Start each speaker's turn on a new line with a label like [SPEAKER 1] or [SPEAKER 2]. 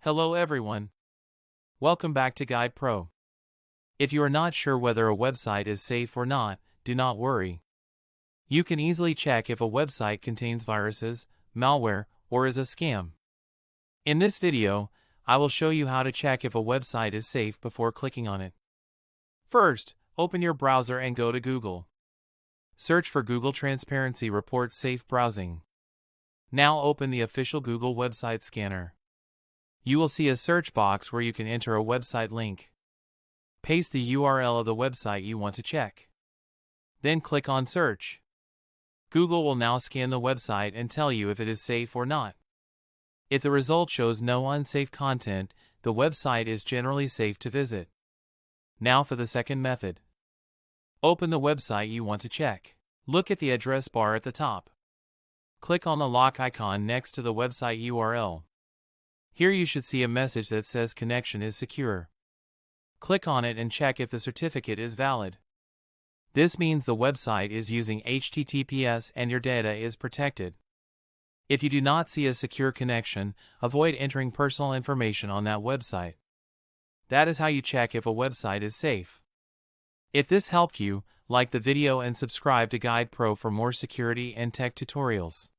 [SPEAKER 1] Hello everyone. Welcome back to Guide Pro. If you are not sure whether a website is safe or not, do not worry. You can easily check if a website contains viruses, malware, or is a scam. In this video, I will show you how to check if a website is safe before clicking on it. First, open your browser and go to Google. Search for Google Transparency Report Safe Browsing. Now open the official Google website scanner. You will see a search box where you can enter a website link. Paste the URL of the website you want to check. Then click on Search. Google will now scan the website and tell you if it is safe or not. If the result shows no unsafe content, the website is generally safe to visit. Now for the second method. Open the website you want to check. Look at the address bar at the top. Click on the lock icon next to the website URL. Here you should see a message that says connection is secure. Click on it and check if the certificate is valid. This means the website is using HTTPS and your data is protected. If you do not see a secure connection, avoid entering personal information on that website. That is how you check if a website is safe. If this helped you, like the video and subscribe to Guide Pro for more security and tech tutorials.